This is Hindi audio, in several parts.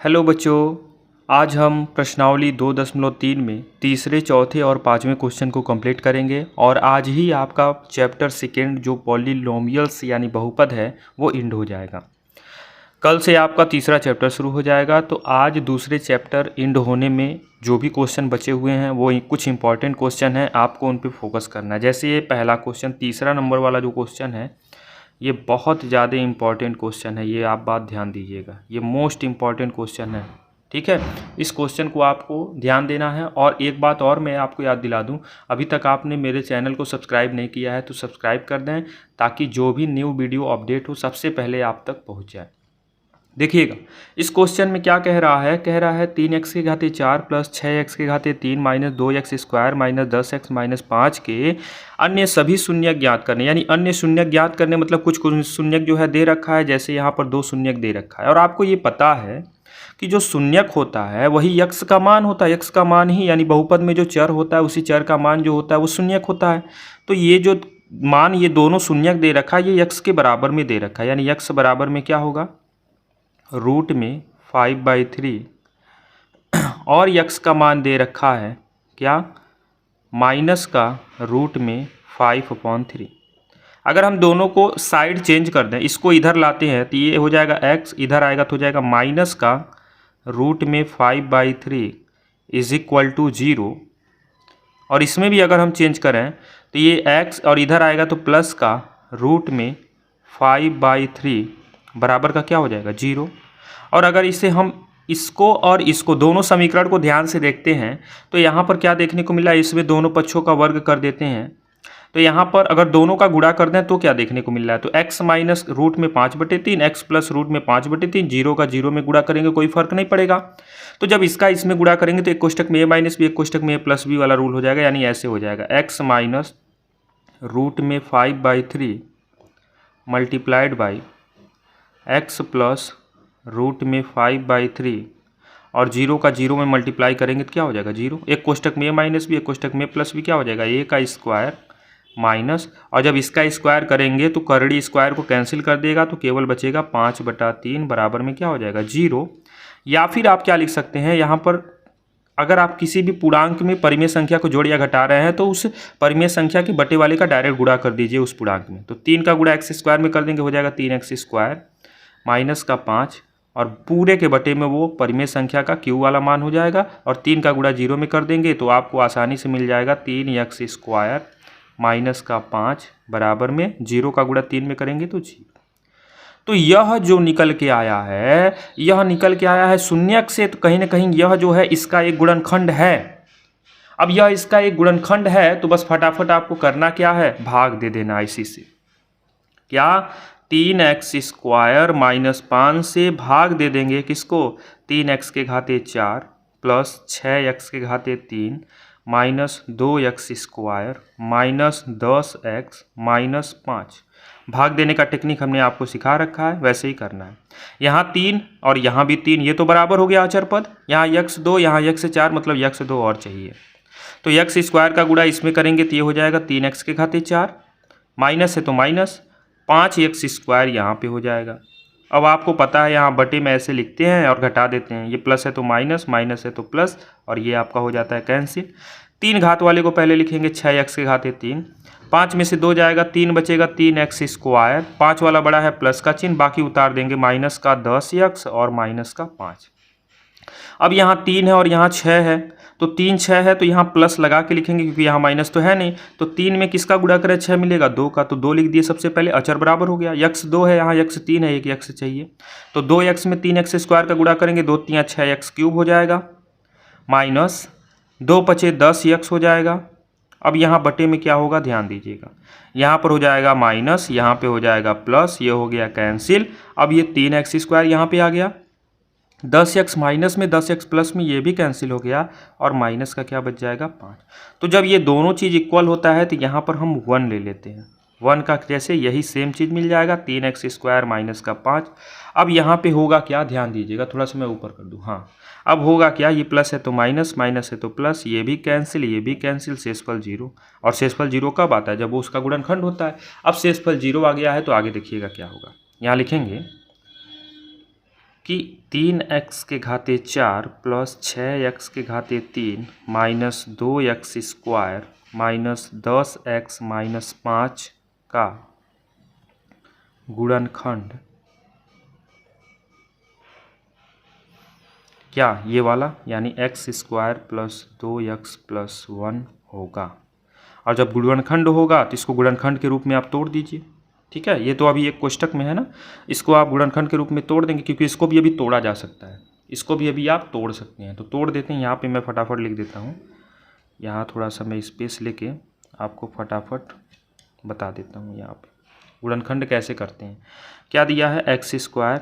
हेलो बच्चों, आज हम प्रश्नावली 2.3 में तीसरे, चौथे और पाँचवें क्वेश्चन को कंप्लीट करेंगे और आज ही आपका चैप्टर सेकेंड जो पॉलिनोमियल्स यानी बहुपद है वो एंड हो जाएगा। कल से आपका तीसरा चैप्टर शुरू हो जाएगा। तो आज दूसरे चैप्टर एंड होने में जो भी क्वेश्चन बचे हुए हैं वो कुछ इंपॉर्टेंट क्वेश्चन हैं, आपको उन पर फोकस करना है। जैसे ये पहला क्वेश्चन, तीसरा नंबर वाला जो क्वेश्चन है ये बहुत ज़्यादा इम्पॉर्टेंट क्वेश्चन है, ये आप बात ध्यान दीजिएगा, ये मोस्ट इम्पॉर्टेंट क्वेश्चन है। ठीक है, इस क्वेश्चन को आपको ध्यान देना है। और एक बात और मैं आपको याद दिला दूं, अभी तक आपने मेरे चैनल को सब्सक्राइब नहीं किया है तो सब्सक्राइब कर दें, ताकि जो भी न्यू वीडियो अपडेट हो सबसे पहले आप तक पहुंच जाए। देखिएगा, इस क्वेश्चन में क्या कह रहा है, 3x के घाते 4 प्लस 6x के घाते 3 minus 2x square minus 10x minus 5 के अन्य सभी शून्यक ज्ञात करने। यानी अन्य शून्यक ज्ञात करने मतलब कुछ शून्यक जो है दे रखा है, जैसे यहाँ पर 2 शून्यक दे रखा है और आपको ये पता है कि जो शून्यक होता है वही यक्स का मान होता है। यक्स का मान ही, यानी बहुपद में जो चर होता है उसी चर का मान जो होता है वो शून्यक होता है। तो ये जो मान, ये दोनों शून्यक दे रखा है, ये यक्स के बराबर में दे रखा है। यानी यक्स बराबर में क्या होगा, रूट में 5/3 और यक्स का मान दे रखा है क्या, माइनस का रूट में 5/3। अगर हम दोनों को साइड चेंज कर दें, इसको इधर लाते हैं तो ये हो जाएगा x, इधर आएगा तो हो जाएगा माइनस का रूट में 5/3 इज इक्वल टू 0। और इसमें भी अगर हम चेंज करें तो ये x और इधर आएगा तो प्लस का रूट में 5/3 बराबर का क्या हो जाएगा, 0। और अगर इसे हम इसको और इसको दोनों समीकरण को ध्यान से देखते हैं तो यहाँ पर क्या देखने को मिला, इसमें दोनों पक्षों का वर्ग कर देते हैं तो यहाँ पर अगर दोनों का गुणा कर दें तो क्या देखने को मिल रहा है, तो x माइनस रूट में 5/3, x प्लस रूट में 5/3, 0 का 0 में गुणा करेंगे कोई फर्क नहीं पड़ेगा। तो जब इसका इसमें गुणा करेंगे तो एक कोष्टक में a माइनस बी, एक कोष्टक में a प्लस बी वाला रूल हो जाएगा। यानी ऐसे हो जाएगा x माइनस रूट में 5/3 multiplied by x plus root में 5/3 और 0 का 0 में मल्टीप्लाई करेंगे तो क्या हो जाएगा, 0। एक कोष्टक में a माइनस बी, एक कोष्टक में प्लस बी, क्या हो जाएगा, a का स्क्वायर माइनस, और जब इसका स्क्वायर करेंगे तो करड़ी स्क्वायर को कैंसिल कर देगा तो केवल बचेगा 5/3 बराबर में क्या हो जाएगा, 0। या फिर आप क्या लिख सकते हैं, यहाँ पर अगर आप किसी भी पूर्णांक में परिमेय संख्या को जोड़ या घटा रहे हैं तो उस परिमेय संख्या के बटे वाले का डायरेक्ट गुणा कर दीजिए उस पूर्णांक में। तो 3 का गुणा x स्क्वायर में कर देंगे, हो जाएगा 3x स्क्वायर माइनस का 5 और पूरे के बटे में वो परिमेय संख्या का q वाला मान हो जाएगा। और 3 का गुणा 0 में कर देंगे तो आपको आसानी से मिल जाएगा 3x स्क्वायर माइनस का 5 बराबर में 0 का गुणा 3 में करेंगे तो 0। तो यह जो निकल के आया है, यह निकल के आया है शून्यक से, तो कहीं ना कहीं यह जो है इसका एक गुणनखंड है। अब यह इसका एक गुणनखंड है तो बस फटाफट आपको करना क्या है, भाग दे देना इसी से। क्या, 3x स्क्वायर माइनस 5 से भाग दे देंगे किसको, 3x के घाते 4 प्लस 6x के घाते 3 minus 2x square minus 10x minus 5। भाग देने का टेक्निक हमने आपको सिखा रखा है, वैसे ही करना है। यहाँ 3 और यहाँ भी 3, ये तो बराबर हो गया अचर पद। यहाँ x2, यहाँ x4, मतलब x2 और चाहिए। तो x स्क्वायर का गुणा इसमें करेंगे तो ये हो जाएगा 3x के घाते 4, माइनस है तो माइनस 5x स्क्वायर यहाँ पे हो जाएगा। अब आपको पता है यहाँ बटे में ऐसे लिखते हैं और घटा देते हैं, ये प्लस है तो माइनस, माइनस है तो प्लस, और ये आपका हो जाता है कैंसिल। 3 घात वाले को पहले लिखेंगे 6x के घाते 3, 5 में से 2 जाएगा, 3 बचेगा, 3x स्क्वायर, 5 वाला बड़ा है प्लस का चिन्ह, बाकी उतार देंगे, माइनस का 10x और माइनस का 5। अब यहाँ 3 है और यहाँ 6 है, तो 3 6 है तो यहाँ प्लस लगा के लिखेंगे क्योंकि यहाँ माइनस तो है नहीं। तो 3 में किसका गुणा करें, 6 मिलेगा, 2 का, तो 2 लिख दिए सबसे पहले, अचर बराबर हो गया। x2 है, यहाँ x3 है, एक x चाहिए, तो 2x में 3x स्क्वायर का गुणा करेंगे, 2 3 6x क्यूब हो जाएगा, माइनस 2 पचे 10x हो जाएगा। अब यहाँ बटे में क्या होगा, ध्यान दीजिएगा, यहाँ पर हो जाएगा माइनस, यहाँ पे हो जाएगा प्लस, ये हो गया कैंसिल। अब ये 3x स्क्वायर यहाँ पे आ गया, 10x माइनस में 10x प्लस में ये भी कैंसिल हो गया, और माइनस का क्या बच जाएगा, 5। तो जब ये दोनों चीज़ इक्वल होता है तो यहाँ पर हम 1 ले लेते हैं, 1 का जैसे यही सेम चीज़ मिल जाएगा, 3x स्क्वायर माइनस का 5। अब यहाँ पे होगा क्या, ध्यान दीजिएगा, थोड़ा सा मैं ऊपर कर दूँ, हाँ। अब होगा क्या, ये प्लस है तो माइनस, माइनस है तो प्लस, ये भी कैंसिल, ये भी कैंसिल, शेषफल 0। और शेषफल 0 कब आता है, जब वो उसका गुणनखंड होता है। अब शेषफल 0 आ गया है तो आगे देखिएगा क्या होगा, यहाँ लिखेंगे कि 3x के घाते 4 प्लस 6x के घाते 3 minus 2x square minus 10x minus 5 का गुणनखंड क्या ये वाला यानी x square plus 2x plus 1 होगा। और जब गुणनखंड होगा तो इसको गुणनखंड के रूप में आप तोड़ दीजिए। ठीक है, ये तो अभी एक कोष्टक में है ना, इसको आप गुणनखंड के रूप में तोड़ देंगे क्योंकि इसको भी अभी तोड़ा जा सकता है, इसको भी अभी आप तोड़ सकते हैं। तो तोड़ देते हैं, यहाँ पे मैं फटाफट लिख देता हूँ, यहाँ थोड़ा सा मैं स्पेस लेके आपको फटाफट बता देता हूँ। यहाँ पे गुणनखंड कैसे करते हैं, क्या दिया है, एक्स स्क्वायर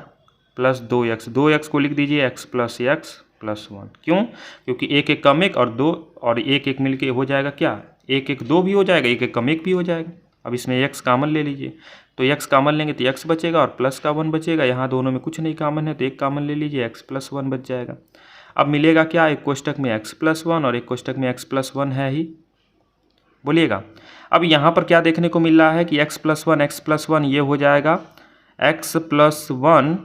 प्लस 2x को लिख दीजिए x प्लस 1। क्यों, क्योंकि एक एक कम एक और 2 और एक एक मिलके हो जाएगा क्या, एक एक 2 भी हो जाएगा, एक एक कम एक भी हो जाएगा। अब इसमें x कामन ले लीजिए, तो x कामन लेंगे तो x बचेगा और प्लस का 1 बचेगा। यहाँ दोनों में कुछ नहीं कामन है तो एक कामन ले लीजिए, x प्लस 1 बच जाएगा। अब मिलेगा क्या, एक कोष्टक में x प्लस 1 और एक कोष्टक में x प्लस 1 है ही, बोलिएगा। अब यहाँ पर क्या देखने को मिल रहा है कि x प्लस 1 ये हो जाएगा x प्लस 1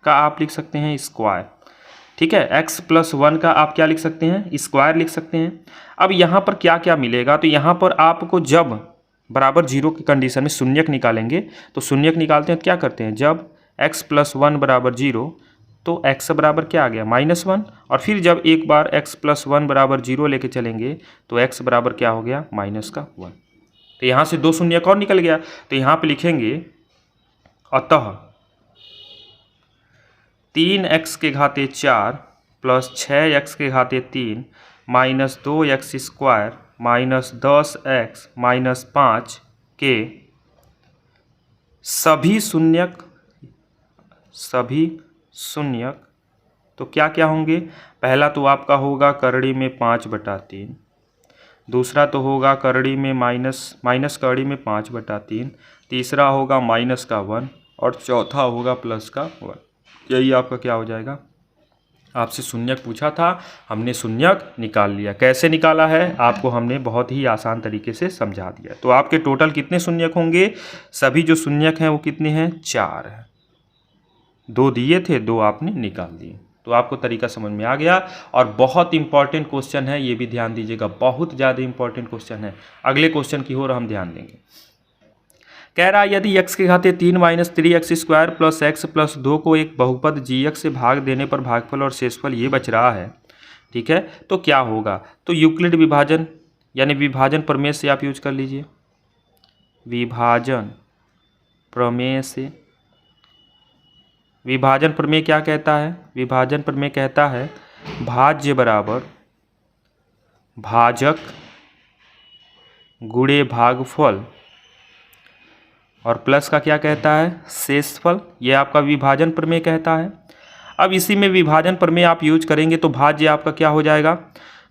का आप लिख सकते हैं स्क्वायर। ठीक है, x प्लस 1 का आप क्या लिख सकते हैं, स्क्वायर लिख सकते हैं। अब यहाँ पर क्या क्या मिलेगा, तो यहाँ पर आपको जब बराबर 0 की कंडीशन में शून्यक निकालेंगे, तो शून्यक निकालते हैं क्या करते हैं, जब x प्लस 1 बराबर 0 तो x बराबर क्या आ गया, -1। और फिर जब एक बार x प्लस 1 बराबर 0 लेके चलेंगे तो x बराबर क्या हो गया, -1। तो यहाँ से 2 शून्यक और निकल गया, तो यहाँ पे लिखेंगे अतः 3x के घाते 4 प्लस 6x के घाते 3 minus 2x square minus 10x minus 5 के सभी शून्यक तो क्या क्या होंगे, पहला तो आपका होगा करड़ी में 5/3, दूसरा तो होगा करड़ी में माइनस करड़ी में 5/3, तीसरा होगा माइनस का 1 और चौथा होगा प्लस का 1। यही आपका क्या हो जाएगा, आपसे शून्यक पूछा था, हमने शून्यक निकाल लिया। कैसे निकाला है आपको हमने बहुत ही आसान तरीके से समझा दिया। तो आपके टोटल कितने शून्यक होंगे, सभी जो शून्यक हैं वो कितने हैं, 4 हैं। 2 दिए थे, 2 आपने निकाल दिए। तो आपको तरीका समझ में आ गया। और बहुत इंपॉर्टेंट क्वेश्चन है, ये भी ध्यान दीजिएगा, बहुत ज़्यादा इंपॉर्टेंट क्वेश्चन है। अगले क्वेश्चन की ओर हम ध्यान देंगे। कह रहा है यदि x के घाते 3 minus 3x square plus x plus 2 को एक बहुपद gx से भाग देने पर भागफल और शेषफल ये बच रहा है, ठीक है, तो क्या होगा। तो यूक्लिड विभाजन यानी विभाजन प्रमेय से आप यूज कर लीजिए। विभाजन प्रमेय से, विभाजन प्रमेय क्या कहता है, विभाजन प्रमेय कहता है भाज्य बराबर भाजक गुणे भागफल और प्लस का क्या कहता है, शेषफल। ये आपका विभाजन प्रमेय कहता है। अब इसी में विभाजन प्रमेय आप यूज करेंगे तो भाज्य आपका क्या हो जाएगा,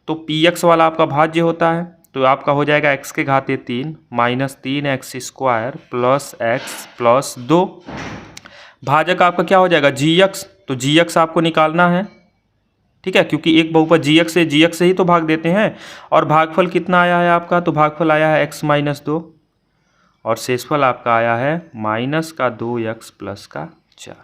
तो px वाला आपका भाज्य होता है, तो आपका हो जाएगा x के घाते 3 minus 3x square plus x plus 2। भाजक आपका क्या हो जाएगा, gx, तो gx आपको निकालना है, ठीक है, क्योंकि एक बहुपद gx से ही तो भाग देते हैं। और भागफल कितना आया है आपका, तो भागफल आया है x माइनस 2 और शेषफल आपका आया है माइनस का 2x प्लस का 4।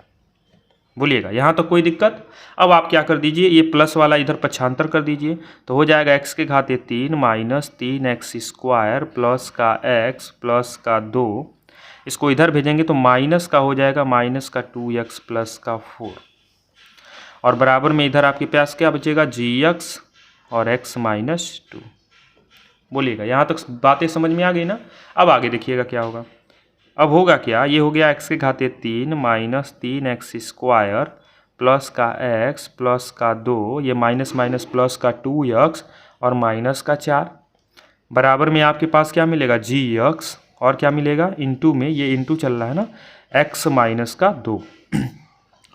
बोलिएगा यहाँ तो कोई दिक्कत। अब आप क्या कर दीजिए, ये प्लस वाला इधर पक्षांतर कर दीजिए, तो हो जाएगा x के घाते 3 माइनस 3x स्क्वायर प्लस का x प्लस का 2, इसको इधर भेजेंगे तो माइनस का हो जाएगा माइनस का 2x प्लस का 4 और बराबर में इधर आपके पास क्या बचेगा, gx और x माइनस 2। बोलिएगा यहाँ तक बातें समझ में आ गई ना। अब आगे देखिएगा क्या होगा। अब होगा क्या, ये हो गया x के घाते 3 माइनस 3x स्क्वायर प्लस का x प्लस का 2, ये माइनस माइनस प्लस का 2x और माइनस का 4 बराबर में आपके पास क्या मिलेगा, gx और क्या मिलेगा, इंटू में, ये इंटू चल रहा है ना, x माइनस का 2।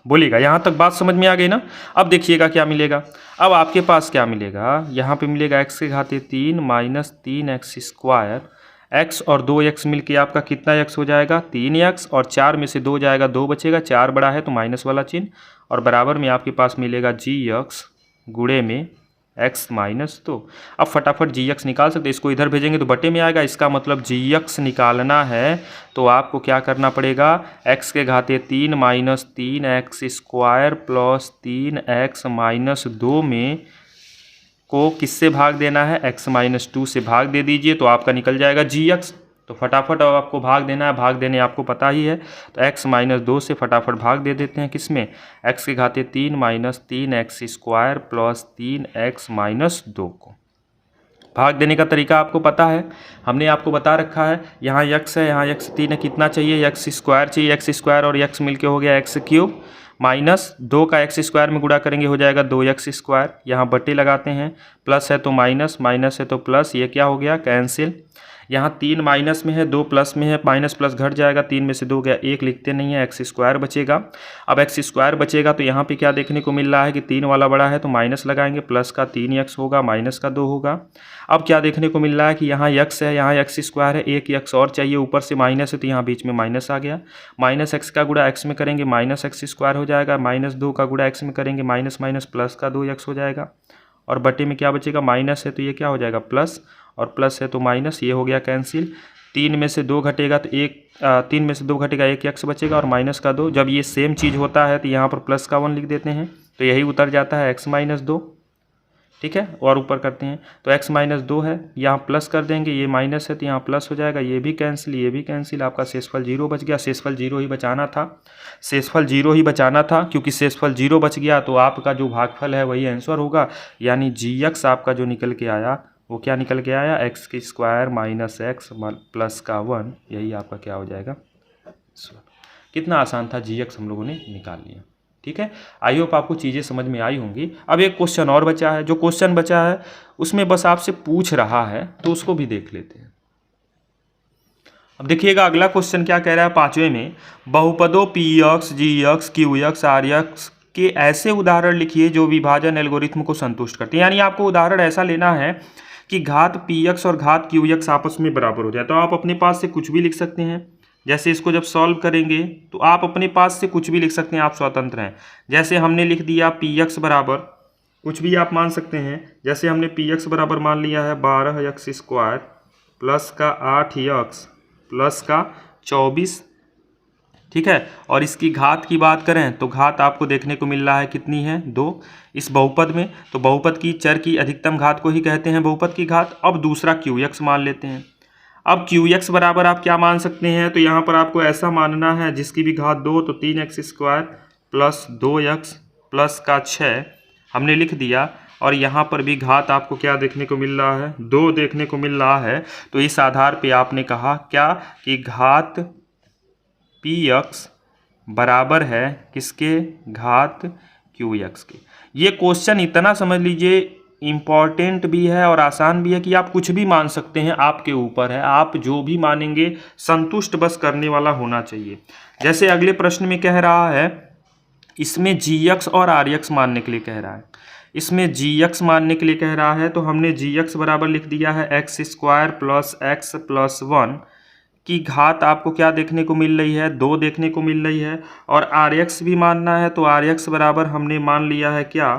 बोलिएगा यहाँ तक बात समझ में आ गई ना। अब देखिएगा क्या मिलेगा, अब आपके पास क्या मिलेगा, यहाँ पे मिलेगा x के घाते 3 माइनस 3x स्क्वायर, x और 2x मिल के आपका कितना x हो जाएगा, 3x और 4 में से 2 जाएगा, 2 बचेगा, 4 बड़ा है तो माइनस वाला चिन्ह और बराबर में आपके पास मिलेगा gx गुणे में x माइनस 2। अब फटाफट जी एक्स निकाल सकते हैं, इसको इधर भेजेंगे तो बटे में आएगा, इसका मतलब जी एक्स निकालना है तो आपको क्या करना पड़ेगा, x के घाते 3 minus 3x square plus 3x minus 2 में को किससे भाग देना है, x माइनस 2 से भाग दे दीजिए तो आपका निकल जाएगा जी एक्स। तो फटाफट अब आपको भाग देना है, भाग देने आपको पता ही है, तो x माइनस 2 से फटाफट भाग दे देते हैं किस में, x के घाते 3 minus 3x square plus 3x minus 2 को। भाग देने का तरीका आपको पता है, हमने आपको बता रखा है, यहाँ x है, यहाँ x 3 है, कितना चाहिए, x स्क्वायर चाहिए, x स्क्वायर और x मिलके हो गया x क्यूब, माइनस 2 का x स्क्वायर में गुणा करेंगे हो जाएगा 2x स्क्वायर, यहाँ बटे लगाते हैं, प्लस है तो माइनस, माइनस है तो प्लस, ये क्या हो गया कैंसिल। यहाँ 3 माइनस में है, 2 प्लस में है, माइनस प्लस घट जाएगा, 3 में से 2 गया, 1 लिखते नहीं है, एक्स स्क्वायर बचेगा। अब एक्स स्क्वायर बचेगा तो यहाँ पे क्या देखने को मिल रहा है कि 3 वाला बड़ा है तो माइनस लगाएंगे, प्लस का 3x होगा, माइनस का 2 होगा। अब क्या देखने को मिल रहा है कि यहाँ x है, यहाँ एक्स स्क्वायर है, एक x और चाहिए, ऊपर से माइनस है तो यहाँ बीच में माइनस आ गया, माइनस एक्स का गुणा x में करेंगे माइनस एक्स स्क्वायर हो जाएगा, माइनस 2 का गुणा x में करेंगे माइनस माइनस प्लस का 2x हो जाएगा, और बटे में क्या बचेगा, माइनस है तो ये क्या हो जाएगा प्लस, और प्लस है तो माइनस, ये हो गया कैंसिल। 3 में से 2 घटेगा तो 3 में से 2 घटेगा, 1 एक्स बचेगा और माइनस का 2। जब ये सेम चीज़ होता है तो यहाँ पर प्लस का 1 लिख देते हैं तो यही उतर जाता है x माइनस 2, ठीक है। और ऊपर करते हैं तो x माइनस 2 है, यहाँ प्लस कर देंगे, ये माइनस है तो यहाँ प्लस हो जाएगा, ये भी कैंसिल, ये भी कैंसिल, आपका शेषफल 0 बच गया। शेषफल 0 ही बचाना था, शेषफल 0 ही बचाना था, क्योंकि शेषफल 0 बच गया तो आपका जो भागफल है वही आंसर होगा, यानी जी एक्स आपका जो निकल के आया वो क्या निकल के आया, एक्स की स्क्वायर माइनस एक्स प्लस का 1, यही आपका क्या हो जाएगा। कितना आसान था, जी एक्स हम लोगों ने निकाल लिया, ठीक है। आई होप आपको चीज़ें समझ में आई होंगी। अब एक क्वेश्चन और बचा है, जो क्वेश्चन बचा है उसमें बस आपसे पूछ रहा है तो उसको भी देख लेते हैं। अब देखिएगा अगला क्वेश्चन क्या कह रहा है, 5वें में, बहुपदों p x, g x, q x, r x के ऐसे उदाहरण लिखिए जो विभाजन एल्गोरिथम को संतुष्ट करते हैं। यानी आपको उदाहरण ऐसा लेना है कि घात पी एक्स और घात क्यू एक्स आपस में बराबर हो जाए। तो आप अपने पास से कुछ भी लिख सकते हैं, जैसे इसको जब सॉल्व करेंगे तो आप अपने पास से कुछ भी लिख सकते हैं, आप स्वतंत्र हैं। जैसे हमने लिख दिया पी एक्स बराबर, कुछ भी आप मान सकते हैं, जैसे हमने पी एक्स बराबर मान लिया है 12x स्क्वायर प्लस का 8x प्लस का 24, ठीक है। और इसकी घात की बात करें तो घात आपको देखने को मिल रहा है कितनी है, 2 इस बहुपद में। तो बहुपद की चर की अधिकतम घात को ही कहते हैं बहुपद की घात। अब दूसरा क्यू एक्स मान लेते हैं। अब क्यू एक्स बराबर आप क्या मान सकते हैं, तो यहाँ पर आपको ऐसा मानना है जिसकी भी घात 2, तो 3x square plus 2x plus का 6 हमने लिख दिया। और यहाँ पर भी घात आपको क्या देखने को मिल रहा है, 2 देखने को मिल रहा है। तो इस आधार पे आपने कहा क्या कि घात पी एक्स बराबर है किसके, घात क्यू एक्स के। ये क्वेश्चन इतना समझ लीजिए इम्पॉर्टेंट भी है और आसान भी है कि आप कुछ भी मान सकते हैं, आपके ऊपर है, आप जो भी मानेंगे संतुष्ट बस करने वाला होना चाहिए। जैसे अगले प्रश्न में कह रहा है, इसमें जी एक्स और आर एक्स मानने के लिए कह रहा है, इसमें जी एक्स मानने के लिए कह रहा है तो हमने जी एक्स बराबर लिख दिया है x square plus x plus 1 की घात आपको क्या देखने को मिल रही है, 2 देखने को मिल रही है। और आर एक्स भी मानना है तो आर एक्स बराबर हमने मान लिया है क्या,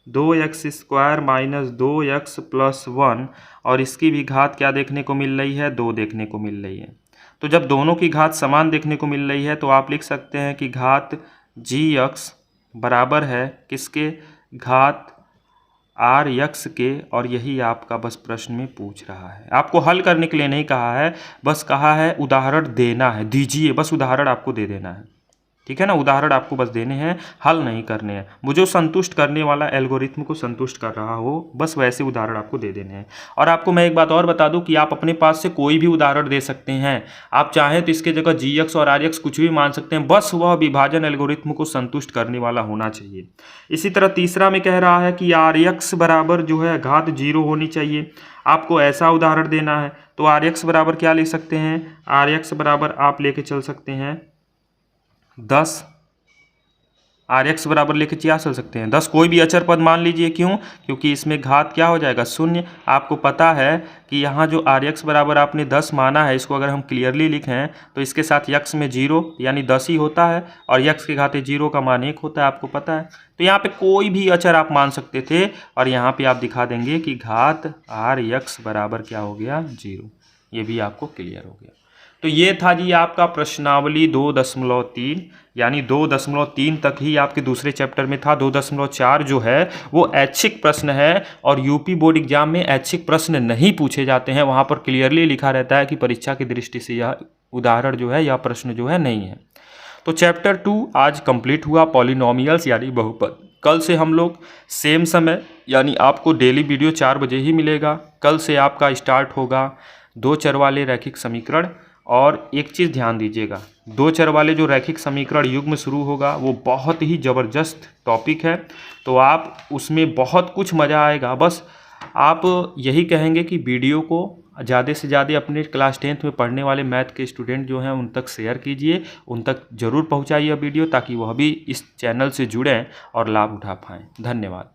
2x square minus 2x plus 1, और इसकी भी घात क्या देखने को मिल रही है, 2 देखने को मिल रही है। तो जब दोनों की घात समान देखने को मिल रही है तो आप लिख सकते हैं कि घात जी एक्स बराबर है किसके, घात आर एक्स के। और यही आपका बस प्रश्न में पूछ रहा है, आपको हल करने के लिए नहीं कहा है, बस कहा है उदाहरण देना है, दीजिए, बस उदाहरण आपको दे देना है, ठीक है ना। उदाहरण आपको बस देने हैं, हल नहीं करने हैं। वो जो संतुष्ट करने वाला एल्गोरिथम को संतुष्ट कर रहा हो, बस वैसे उदाहरण आपको दे देने हैं। और आपको मैं एक बात और बता दूं कि आप अपने पास से कोई भी उदाहरण दे सकते हैं, आप चाहें तो इसके जगह जी एक्स और आर एक्स कुछ भी मान सकते हैं, बस वह विभाजन एल्गोरिथम को संतुष्ट करने वाला होना चाहिए। इसी तरह तीसरा में कह रहा है कि आर एक्स बराबर जो है घात 0 होनी चाहिए, आपको ऐसा उदाहरण देना है। तो आर एक्स बराबर क्या ले सकते हैं, आर एक्स बराबर आप लेके चल सकते हैं 10 आर एक्स बराबर लेके क्या चल सकते हैं 10, कोई भी अचर पद मान लीजिए। क्यों? क्योंकि इसमें घात क्या हो जाएगा, शून्य। आपको पता है कि यहाँ जो आर एक्स बराबर आपने 10 माना है, इसको अगर हम क्लियरली लिखें तो इसके साथ यक्स में 0 यानी 10 ही होता है, और यक्स के घाते 0 का मान 1 होता है, आपको पता है। तो यहाँ पे कोई भी अचर आप मान सकते थे, और यहाँ पे आप दिखा देंगे कि घात आर यक्स बराबर क्या हो गया, 0। ये भी आपको क्लियर हो गया। तो ये था जी आपका प्रश्नावली 2.3, यानी 2.3 तक ही आपके दूसरे चैप्टर में था। 2.4 जो है वो ऐच्छिक प्रश्न है, और यूपी बोर्ड एग्जाम में ऐच्छिक प्रश्न नहीं पूछे जाते हैं। वहाँ पर क्लियरली लिखा रहता है कि परीक्षा की दृष्टि से यह उदाहरण जो है, यह प्रश्न जो है नहीं है। तो चैप्टर 2 आज कंप्लीट हुआ, पॉलिनोमियल्स यानी बहुपद। कल से हम लोग सेम समय, यानी आपको डेली वीडियो 4 बजे ही मिलेगा। कल से आपका स्टार्ट होगा 2 चर वाले रैखिक समीकरण। और एक चीज़ ध्यान दीजिएगा, 2 चर वाले जो रैखिक समीकरण युग्म शुरू होगा वो बहुत ही ज़बरदस्त टॉपिक है। तो आप उसमें बहुत कुछ मज़ा आएगा। बस आप यही कहेंगे कि वीडियो को ज़्यादा से ज़्यादा अपने क्लास 10th में पढ़ने वाले मैथ के स्टूडेंट जो हैं उन तक शेयर कीजिए, उन तक ज़रूर पहुंचाइए वीडियो, ताकि वह भी इस चैनल से जुड़ें और लाभ उठा पाएँ। धन्यवाद।